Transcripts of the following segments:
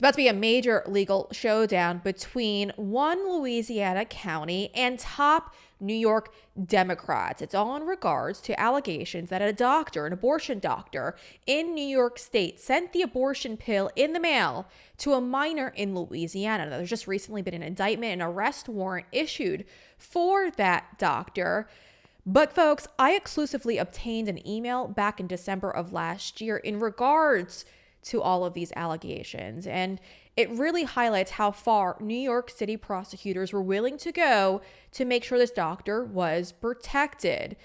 It's about to be a major legal showdown between one Louisiana county and top New York Democrats. It's all in regards to allegations that a doctor, an abortion doctor in New York State, sent the abortion pill in the mail to a minor in Louisiana. Now, there's just recently been an indictment and arrest warrant issued for that doctor. But folks, I exclusively obtained an email back in December of last year in regards to all of these allegations. And it really highlights how far New York City prosecutors were willing to go to make sure this doctor was protected.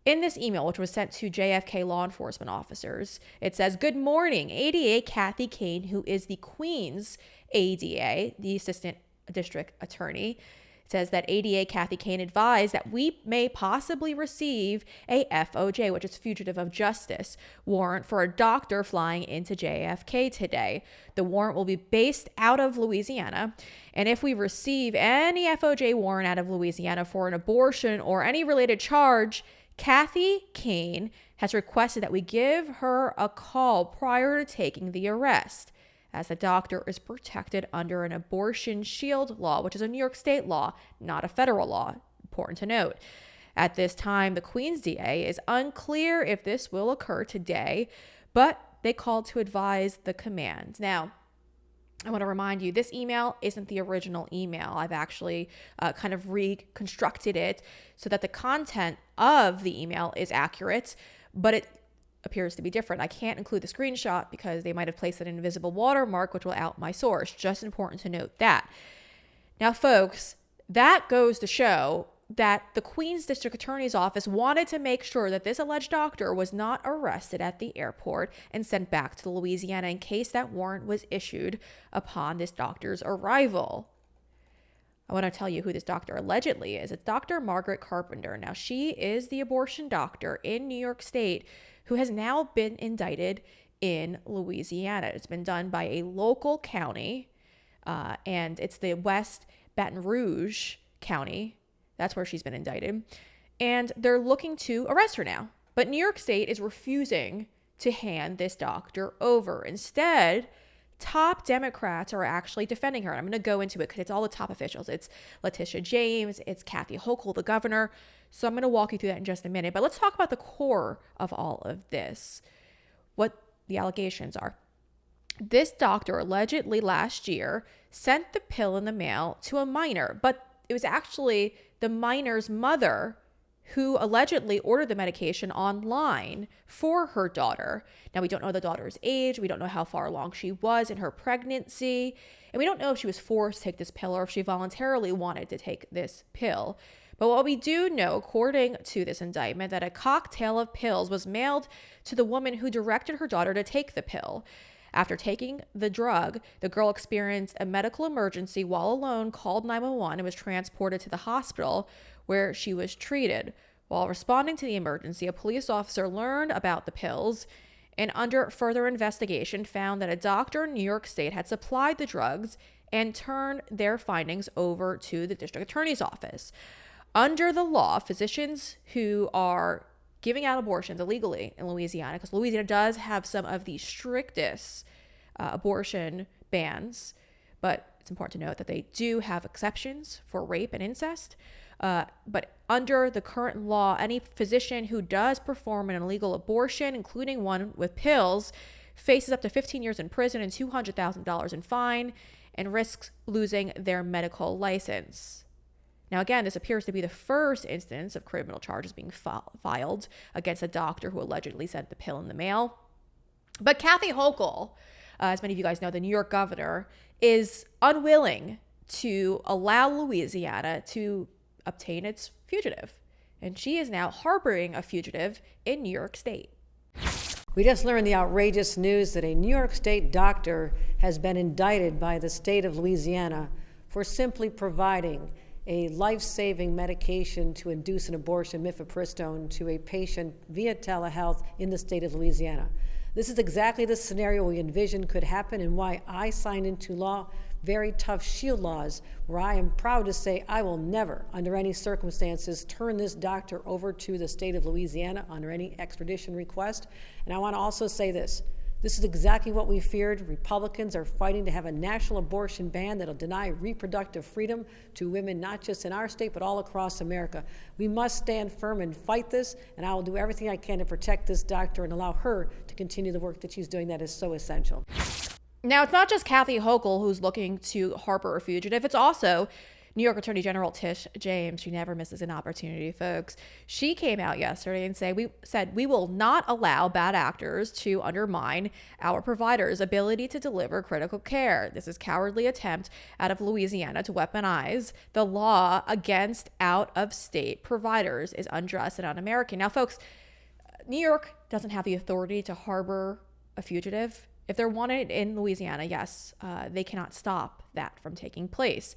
In this email, which was sent to JFK law enforcement officers, it says, "Good morning, ADA Kathy Kane, who is the Queens ADA, the assistant district attorney." It says that ADA Kathy Kane advised that we may possibly receive a FOJ, which is Fugitive of Justice, warrant for a doctor flying into JFK today. The warrant will be based out of Louisiana. And if we receive any FOJ warrant out of Louisiana for an abortion or any related charge, Kathy Kane has requested that we give her a call prior to taking the arrest, as the doctor is protected under an abortion shield law, which is a New York State law, not a federal law. Important to note. At this time, the Queens DA is unclear if this will occur today, but they called to advise the command. Now, I want to remind you, this email isn't the original email. I've actually kind of reconstructed it so that the content of the email is accurate, but it appears to be different. I can't include the screenshot because they might have placed an invisible watermark, which will out my source. Just important to note that. Now, folks, that goes to show that the Queens District Attorney's Office wanted to make sure that this alleged doctor was not arrested at the airport and sent back to Louisiana in case that warrant was issued upon this doctor's arrival. I want to tell you who this doctor allegedly is. It's Dr. Margaret Carpenter. Now, she is the abortion doctor in New York State who has now been indicted in Louisiana. It's been done by a local county, and it's the West Baton Rouge County. That's where she's been indicted. And they're looking to arrest her now. But New York State is refusing to hand this doctor over. Instead, top Democrats are actually defending her. And I'm going to go into it because it's all the top officials. It's Letitia James, it's Kathy Hochul, the governor. So I'm going to walk you through that in just a minute. But let's talk about the core of all of this, what the allegations are. This doctor allegedly last year sent the pill in the mail to a minor, but it was actually the minor's mother who allegedly ordered the medication online for her daughter. Now, we don't know the daughter's age. We don't know how far along she was in her pregnancy. And we don't know if she was forced to take this pill or if she voluntarily wanted to take this pill. But what we do know, according to this indictment, that a cocktail of pills was mailed to the woman who directed her daughter to take the pill. After taking the drug, the girl experienced a medical emergency while alone, called 911, and was transported to the hospital where she was treated. While responding to the emergency, a police officer learned about the pills and under further investigation found that a doctor in New York State had supplied the drugs and turned their findings over to the district attorney's office. Under the law, physicians who are giving out abortions illegally in Louisiana, because Louisiana does have some of the strictest abortion bans, but it's important to note that they do have exceptions for rape and incest. But under the current law, any physician who does perform an illegal abortion, including one with pills, faces up to 15 years in prison and $200,000 in fine and risks losing their medical license. Now, again, this appears to be the first instance of criminal charges being filed against a doctor who allegedly sent the pill in the mail. But Kathy Hochul, as many of you guys know, the New York governor, is unwilling to allow Louisiana to obtain its fugitive. And she is now harboring a fugitive in New York State. We just learned the outrageous news that a New York State doctor has been indicted by the state of Louisiana for simply providing a life-saving medication to induce an abortion, mifepristone, to a patient via telehealth in the state of Louisiana. This is exactly the scenario we envisioned could happen and why I signed into law very tough shield laws, where I am proud to say I will never, under any circumstances, turn this doctor over to the state of Louisiana under any extradition request. And I want to also say this This is exactly what we feared. Republicans are fighting to have a national abortion ban that'll deny reproductive freedom to women, not just in our state, but all across America. We must stand firm and fight this, and I will do everything I can to protect this doctor and allow her to continue the work that she's doing that is so essential. Now, it's not just Kathy Hochul who's looking to harbor a fugitive. It's also New York Attorney General Tish James. She never misses an opportunity, folks. She came out yesterday and said we will not allow bad actors to undermine our providers' ability to deliver critical care. This is cowardly attempt out of Louisiana to weaponize the law against out-of-state providers is unjust and un-American. Now, folks, New York doesn't have the authority to harbor a fugitive. If they're wanted in Louisiana, yes, they cannot stop that from taking place.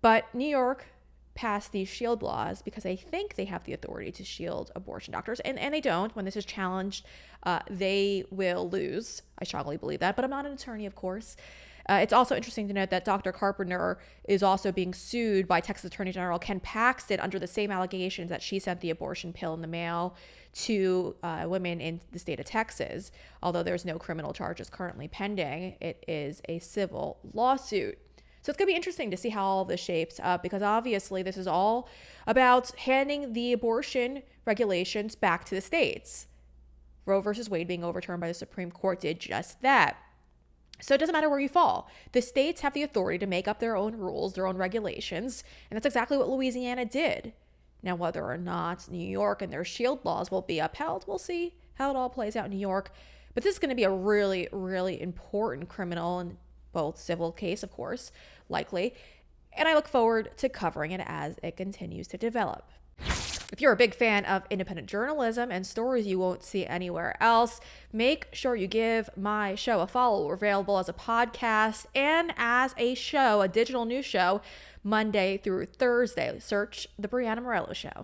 But New York passed these shield laws because they think they have the authority to shield abortion doctors, and they don't. When this is challenged, they will lose. I strongly believe that, but I'm not an attorney, of course. It's also interesting to note that Dr. Carpenter is also being sued by Texas Attorney General Ken Paxton under the same allegations that she sent the abortion pill in the mail to women in the state of Texas. Although there's no criminal charges currently pending, it is a civil lawsuit. So it's going to be interesting to see how all this shapes up, because obviously this is all about handing the abortion regulations back to the states. Roe versus Wade being overturned by the Supreme Court did just that. So it doesn't matter where you fall. The states have the authority to make up their own rules, their own regulations, and that's exactly what Louisiana did. Now, whether or not New York and their shield laws will be upheld, we'll see how it all plays out in New York. But this is going to be a really, really important criminal and both civil case, of course, likely. And I look forward to covering it as it continues to develop. If you're a big fan of independent journalism and stories you won't see anywhere else, make sure you give my show a follow. We're available as a podcast and as a show, a digital news show, Monday through Thursday. Search The Breanna Morello Show.